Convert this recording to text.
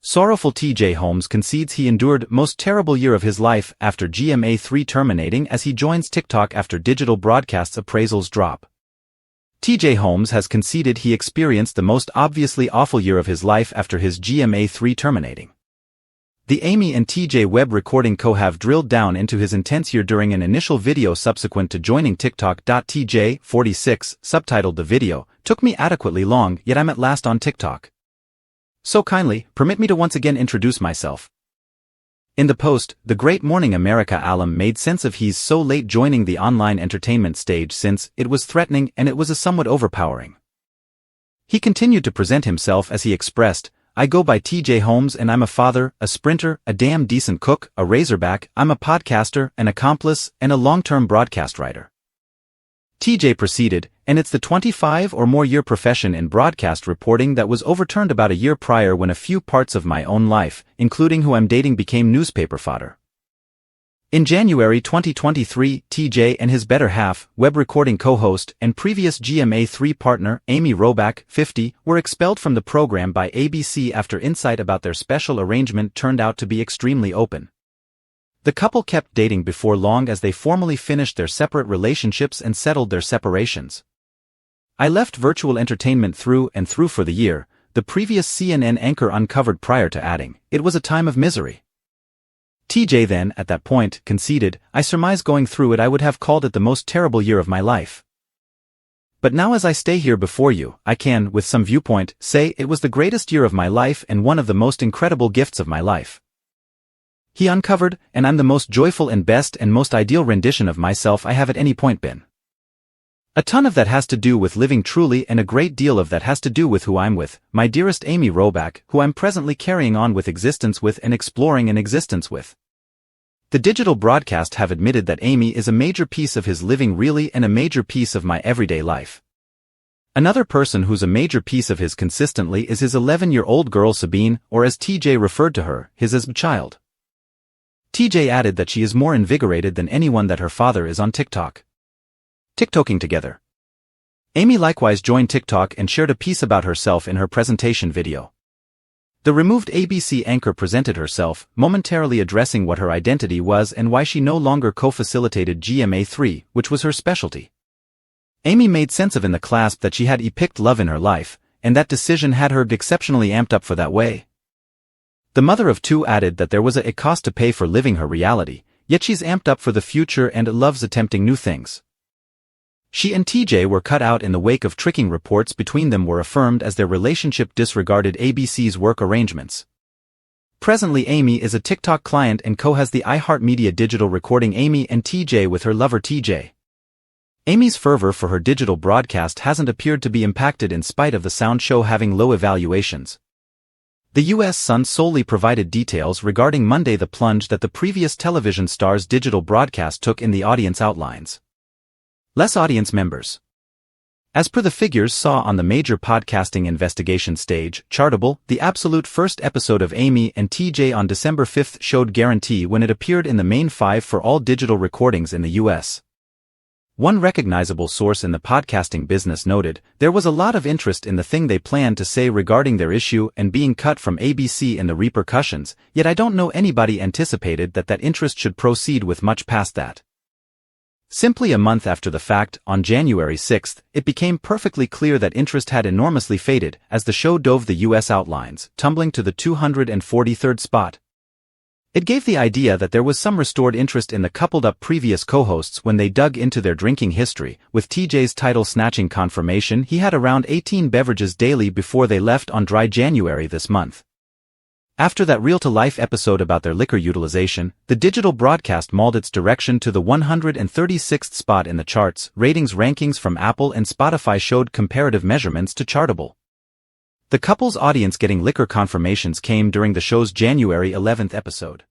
Sorrowful TJ Holmes concedes he endured most terrible year of his life after GMA3 terminating as he joins TikTok after digital broadcasts appraisals drop. TJ Holmes has conceded he experienced the most obviously awful year of his life after his GMA3 terminating. The Amy and TJ web recording co have drilled down into his intense year during an initial video subsequent to joining TikTok. TJ, 46, subtitled the video, "Took me adequately long, yet I'm at last on TikTok. So kindly, permit me to once again introduce myself." In the post, the Great Morning America alum made sense of he's so late joining the online entertainment stage since it was threatening and it was a somewhat overpowering. He continued to present himself as he expressed, "I go by TJ Holmes and I'm a father, a sprinter, a damn decent cook, a razorback, I'm a podcaster, an accomplice, and a long-term broadcast writer." TJ proceeded, "And it's the 25 or more year profession in broadcast reporting that was overturned about a year prior when a few parts of my own life, including who I'm dating, became newspaper fodder." In January 2023, TJ and his better half, web recording co-host and previous GMA3 partner, Amy Robach, 50, were expelled from the program by ABC after insight about their special arrangement turned out to be extremely open. The couple kept dating before long as they formally finished their separate relationships and settled their separations. "I left virtual entertainment through and through for the year," the previous CNN anchor uncovered prior to adding, "It was a time of misery." TJ then, at that point, conceded, "I surmise going through it I would have called it the most terrible year of my life. But now as I stay here before you, I can, with some viewpoint, say it was the greatest year of my life and one of the most incredible gifts of my life." He uncovered, "And I'm the most joyful and best and most ideal rendition of myself I have at any point been. A ton of that has to do with living truly and a great deal of that has to do with who I'm with, my dearest Amy Robach, who I'm presently carrying on with existence with and exploring an existence with." The digital broadcast have admitted that Amy is a major piece of his living really and a major piece of my everyday life. Another person who's a major piece of his consistently is his 11-year-old girl Sabine, or as TJ referred to her, his child. TJ added that she is more invigorated than anyone that her father is on TikTok. TikToking together. Amy likewise joined TikTok and shared a piece about herself in her presentation video. The removed ABC anchor presented herself, momentarily addressing what her identity was and why she no longer co-facilitated GMA3, which was her specialty. Amy made sense of in the clasp that she had epic love in her life, and that decision had her exceptionally amped up for that way. The mother of two added that there was a cost to pay for living her reality, yet she's amped up for the future and loves attempting new things. She and TJ were cut out in the wake of tricking reports between them were affirmed as their relationship disregarded ABC's work arrangements. Presently Amy is a TikTok client and co-has the iHeartMedia digital recording Amy and TJ with her lover TJ. Amy's fervor for her digital broadcast hasn't appeared to be impacted in spite of the sound show having low evaluations. The U.S. Sun solely provided details regarding Monday the plunge that the previous television star's digital broadcast took in the audience outlines. Less audience members. As per the figures saw on the major podcasting investigation stage, Chartable, the absolute first episode of Amy and TJ on December 5 showed guarantee when it appeared in the main 5 for all digital recordings in the U.S. One recognizable source in the podcasting business noted, "There was a lot of interest in the thing they planned to say regarding their issue and being cut from ABC and the repercussions, yet I don't know anybody anticipated that interest should proceed with much past that." Simply a month after the fact, on January 6, it became perfectly clear that interest had enormously faded as the show dove the U.S. outlines, tumbling to the 243rd spot. It gave the idea that there was some restored interest in the coupled-up previous co-hosts when they dug into their drinking history, with TJ's title-snatching confirmation he had around 18 beverages daily before they left on dry January this month. After that real-to-life episode about their liquor utilization, the digital broadcast mauled its direction to the 136th spot in the charts. Ratings rankings from Apple and Spotify showed comparative measurements to Chartable. The couple's audience getting liquor confirmations came during the show's January 11 episode.